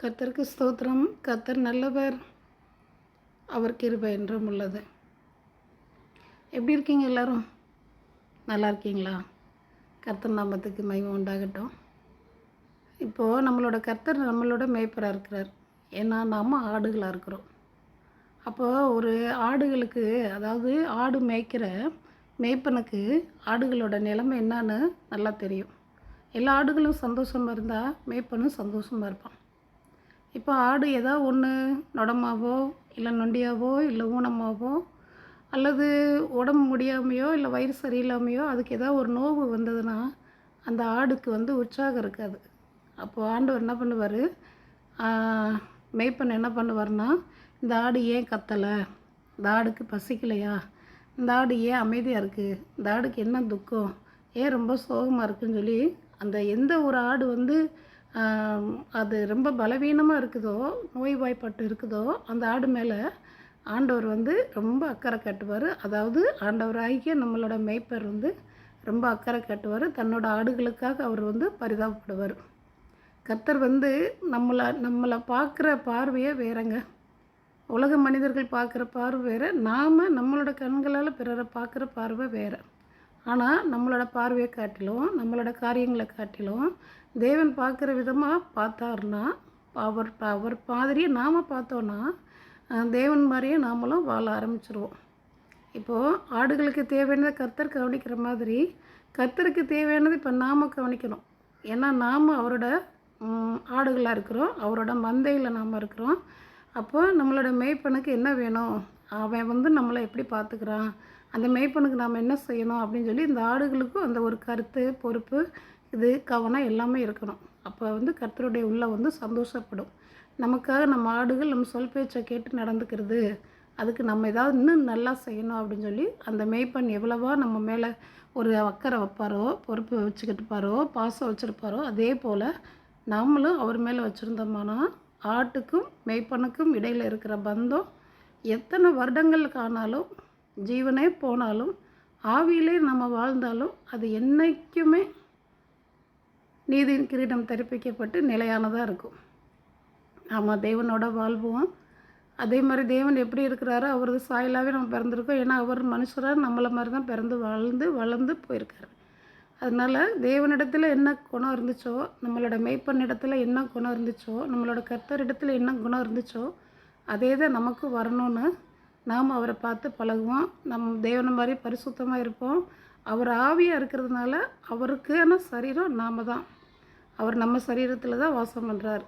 கர்த்தருக்கு ஸ்தோத்திரம். கர்த்தர் நல்லவர், அவர் கிருபை என்றும் உள்ளது. எப்படி இருக்கீங்க எல்லாரும்? நல்லா இருக்கீங்களா? கர்த்தர் நாமத்துக்கு மகிமை உண்டாகட்டும். இப்போது கர்த்தர் நம்மளோட மேய்ப்பராக இருக்கிறார். ஏன்னா நாம் ஆடுகளாக இருக்கிறோம். அப்போது ஒரு ஆடுகளுக்கு, அதாவது ஆடு மேய்க்கிற மேய்ப்பனுக்கு ஆடுகளோட நிலைமை என்னான்னு நல்லா தெரியும். எல்லா ஆடுகளும் சந்தோஷமாக இருந்தால் மேய்ப்பனும் சந்தோஷமாக இருப்பான். இப்போ ஆடு ஏதாவது ஒன்று நொடமாவோ இல்லை நொண்டியாவோ இல்லை ஊனமாவோ அல்லது உடம்பு முடியாமையோ இல்லை வயிறு சரியில்லாமையோ அதுக்கு ஏதாவது ஒரு நோவு வந்ததுன்னா அந்த ஆடுக்கு உற்சாகம் இருக்காது. அப்போது ஆண்டவர் என்ன பண்ணுவார், மேய்ப்பன் என்ன பண்ணுவார்னா, இந்த ஆடு ஏன் கத்தலை, இந்த ஆடுக்கு பசிக்கலையா, இந்த ஆடு ஏன் அமைதியாக இருக்குது, இந்த ஆடுக்கு என்ன துக்கம், ஏன் ரொம்ப சோகமாக இருக்குதுன்னு சொல்லி அந்த எந்த ஒரு ஆடு அது ரொம்ப பலவீனமாக இருக்குதோ, நோய்வாய்ப்பட்டு இருக்குதோ அந்த ஆடு மேலே ஆண்டவர் ரொம்ப அக்கறை காட்டுவார். அதாவது ஆண்டவராகிய நம்மளோட மேய்ப்பர் ரொம்ப அக்கறை காட்டுவார். தன்னோட ஆடுகளுக்காக அவர் பரிதாபப்படுவார். கர்த்தர் நம்மளை பார்க்குற பார்வையே வேறங்க. உலக மனிதர்கள் பார்க்குற பார்வை வேறு, நாம் நம்மளோட கண்களால் பிறரை பார்க்குற பார்வை வேறு. ஆனால் நம்மளோட பார்வையை காட்டிலும், நம்மளோட காரியங்களை காட்டிலும் தேவன் பார்க்குற விதமாக பார்த்தாருன்னா, அவர் மாதிரியே நாம் பார்த்தோன்னா தேவன் மாதிரியே நாமளும் வாழ ஆரம்பிச்சிருவோம். இப்போது ஆடுகளுக்கு தேவையானதை கர்த்தர் கவனிக்கிற மாதிரி கர்த்தருக்கு தேவையானது இப்போ நாம் கவனிக்கணும். ஏன்னா நாம் அவரோட ஆடுகளாக இருக்கிறோம், அவரோட மந்தையில் நாம் இருக்கிறோம். அப்போ நம்மளோட மேய்ப்பனுக்கு என்ன வேணும், அவன் நம்மளை எப்படி பார்த்துக்கிறான், அந்த மேய்ப்பனுக்கு நாம் என்ன செய்யணும் அப்படின்னு சொல்லி இந்த ஆடுகளுக்கும் அந்த ஒரு கருத்து, பொறுப்பு, கவனம் எல்லாமே இருக்கணும். அப்போ கர்த்தருடைய உள்ள சந்தோஷப்படும். நமக்காக நம்ம ஆடுகள் நம்ம சொல் பேச்சை கேட்டு நடந்துக்கிறது, அதுக்கு நம்ம ஏதாவது இன்னும் நல்லா செய்யணும் அப்படின்னு சொல்லி அந்த மேய்ப்பன் எவ்வளவா நம்ம மேலே ஒரு அக்கறை வைப்பாரோ, பொறுப்பு வச்சுக்கிட்டுப்பாரோ, பாசம் வச்சுருப்பாரோ, அதே போல் நாமளும் அவர் மேலே வச்சுருந்தோம்னா ஆட்டுக்கும் மேய்ப்பனுக்கும் இடையில் இருக்கிற பந்தம் எத்தனை வருடங்களுக்கு ஆனாலும், ஜீவனே போனாலும், ஆவியிலே நம்ம வாழ்ந்தாலும் அது என்றைக்குமே நீதியின் கிரீடம் தரிப்பிக்கப்பட்டு நிலையானதாக இருக்கும். ஆமாம், தேவனோட வாழ்வோம். அதே மாதிரி தேவன் எப்படி இருக்கிறாரோ அவரது சாயலாகவே நம்ம பிறந்திருக்கோம். ஏன்னா அவர் மனுஷராக நம்மளை மாதிரி தான் பிறந்து வளர்ந்து போயிருக்காரு. அதனால் தேவனிடத்தில் என்ன குணம் இருந்துச்சோ, நம்மளோட மேய்ப்பனிடத்தில் என்ன குணம் இருந்துச்சோ, நம்மளோட கர்த்தரிடத்தில் என்ன குணம் இருந்துச்சோ அதே தான் நமக்கு வரணும்னு நாம் அவரை பார்த்து பழகுவோம். தேவனை மாதிரி பரிசுத்தமாக இருப்போம். அவர் ஆவியாக இருக்கிறதுனால அவருக்கான சரீரம் நாம் தான். அவர் நம்ம சரீரத்தில் தான் வாசம் பண்ணுறார்.